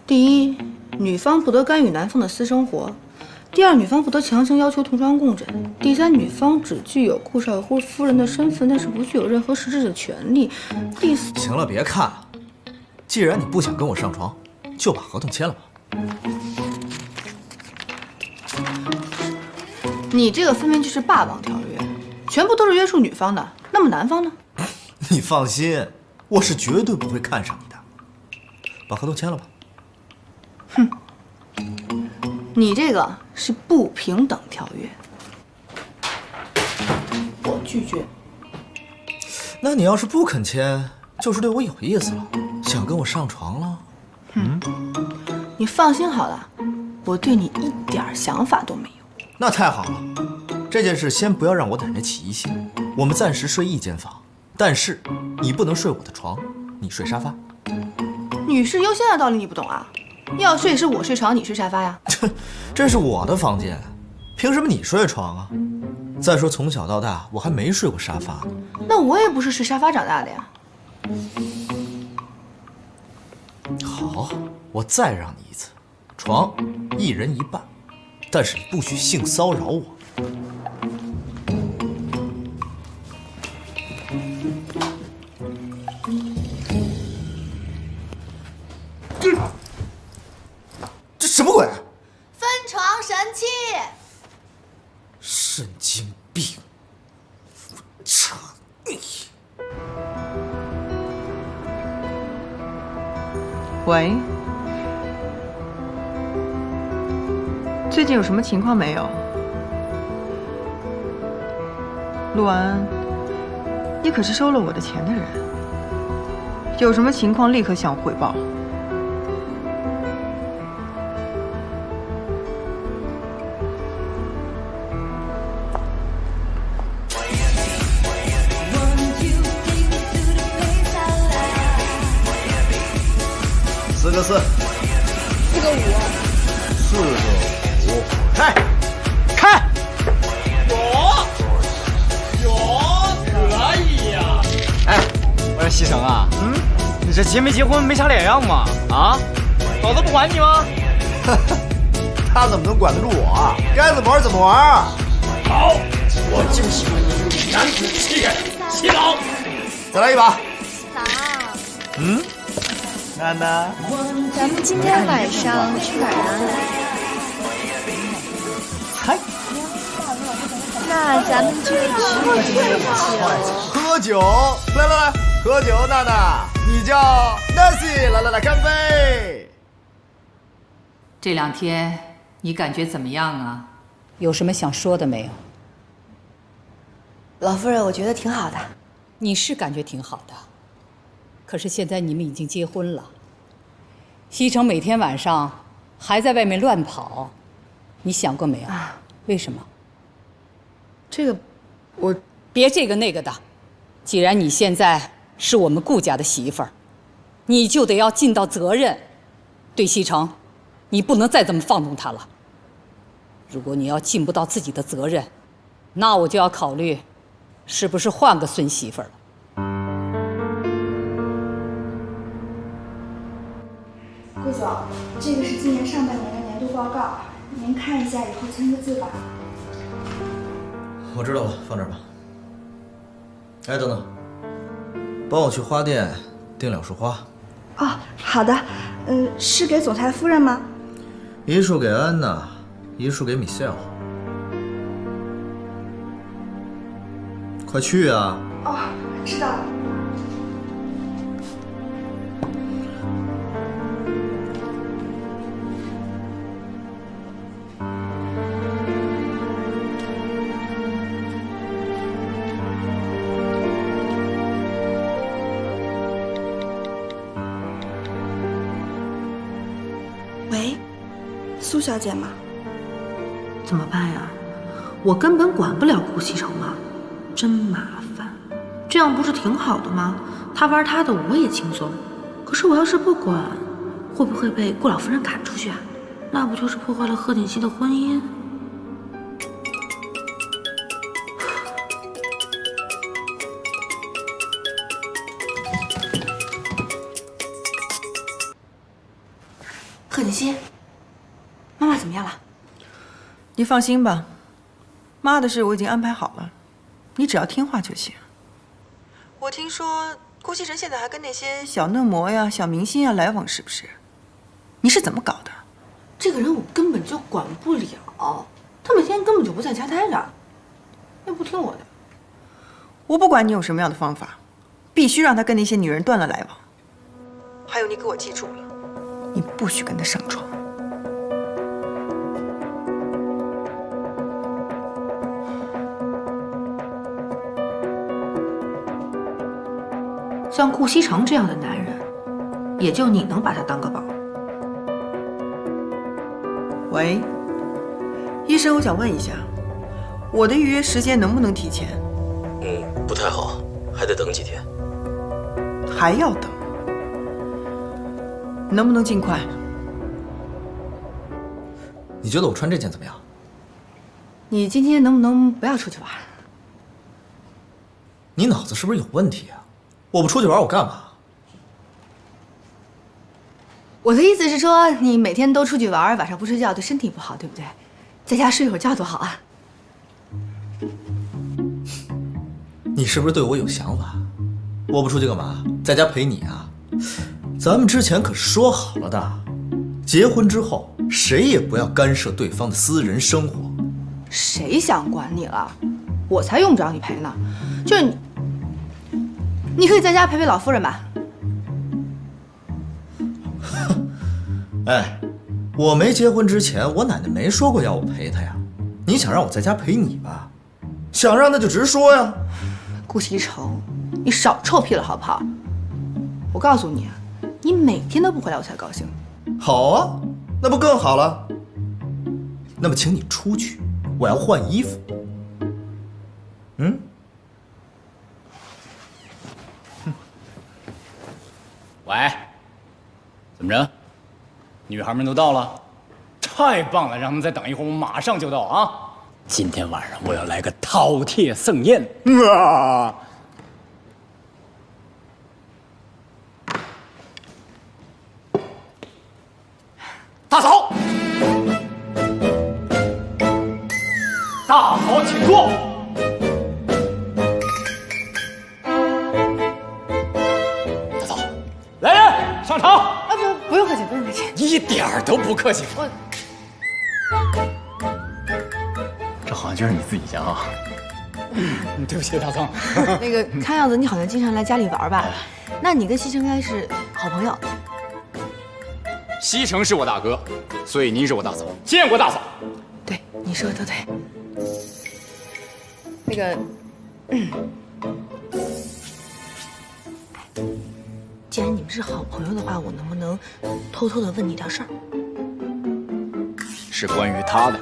第一，女方不得干预男方的私生活；第二，女方不得强行要求同床共枕；第三，女方只具有顾少夫夫人的身份，但是不具有任何实质的权利；第四，行了，别看了。既然你不想跟我上床，就把合同签了吧。你这个分明就是霸王条约，全部都是约束女方的。那么男方呢？你放心，我是绝对不会看上你的。把合同签了吧。哼，你这个是不平等条约，我拒绝。那你要是不肯签，就是对我有意思了，想跟我上床了。你放心好了，我对你一点想法都没有。那太好了，这件事先不要让我等人家起疑心。我们暂时睡一间房，但是你不能睡我的床，你睡沙发。女士优先的道理你不懂啊？要睡是我睡床，你睡沙发呀？这是我的房间，凭什么你睡床啊？再说从小到大我还没睡过沙发呢。那我也不是睡沙发长大的呀。好，我再让你一次，床一人一半，但是你不许性骚扰我。这什么鬼？分床神器。神经病！操你！喂，最近有什么情况没有？陆安，你可是收了我的钱的人，有什么情况立刻向我汇报。4个4，4个5，4个5，开，开！可以呀！哎，我说西城啊，你这结没结婚没啥脸样嘛？啊，老子不管你吗？他怎么能管得住我啊？该怎么玩怎么玩。好，我就喜欢你这种男子气概，洗脑。再来一把。嫂，娜娜，咱们今天晚上去哪儿啊？嗨，那咱们就去喝酒。来，喝酒。娜娜，你叫 Nancy， 来，干杯。这2天你感觉怎么样啊？有什么想说的没有？老夫人，我觉得挺好的。你是感觉挺好的，可是现在你们已经结婚了，西城每天晚上还在外面乱跑，你想过没有？为什么？这个，我别这个那个的。既然你现在是我们顾家的媳妇儿，你就得要尽到责任。对西城，你不能再这么放纵他了。如果你要尽不到自己的责任，那我就要考虑，是不是换个孙媳妇儿了。顾总，这个是今年上半年的年度报告，您看一下，以后签个字吧。我知道了，放这儿吧。哎，等等，帮我去花店订2束花。哦，好的。是给总裁夫人吗？1束给安娜，1束给 Michelle。快去啊！哦，知道了。喂，苏小姐吗？怎么办呀？我根本管不了顾西城啊，真麻烦。这样不是挺好的吗？他玩他的，我也轻松。可是我要是不管，会不会被顾老夫人赶出去啊？那不就是破坏了贺锦熙的婚姻？贺锦熙，妈妈怎么样了？你放心吧，妈的事我已经安排好了，你只要听话就行。我听说顾西辰现在还跟那些小嫩模呀、小明星啊来往，是不是？你是怎么搞的？这个人我根本就管不了，他每天根本就不在家待着，又不听我的。我不管你有什么样的方法，必须让他跟那些女人断了来往。还有，你给我记住了，你不许跟他上床。像顾西城这样的男人，也就你能把他当个宝。喂，医生，我想问一下，我的预约时间能不能提前？不太好，还得等几天。还要等？能不能尽快？你觉得我穿这件怎么样？你今天能不能不要出去玩？你脑子是不是有问题啊？我不出去玩，我干嘛？我的意思是说，你每天都出去玩，晚上不睡觉，对身体不好，对不对？在家睡一会儿觉多好啊！你是不是对我有想法？我不出去干嘛？在家陪你啊？咱们之前可是说好了的，结婚之后谁也不要干涉对方的私人生活。谁想管你了？我才用不着你陪呢。就是你，你可以在家陪陪老夫人吧。哎，我没结婚之前，我奶奶没说过要我陪她呀。你想让我在家陪你吧？想让那就直说呀。顾西城，你少臭屁了好不好？我告诉你，你每天都不回来，我才高兴。好啊，那不更好了？那么请你出去，我要换衣服。喂，怎么着？女孩们都到了，太棒了！让他们再等一会儿，我马上就到啊！今天晚上我要来个饕餮盛宴啊！大嫂，大嫂请坐。大嫂，来人上场。啊，不用客气，不用客气。一点儿都不客气。这好像就是你自己家啊。对不起，大曾。那个看样子你好像经常来家里玩吧？那你跟西城应该是好朋友。西城是我大哥，所以您是我大嫂，见过大嫂。对，你说的都对。那个，既然你们是好朋友的话，我能不能偷偷的问你点事儿？是关于他的。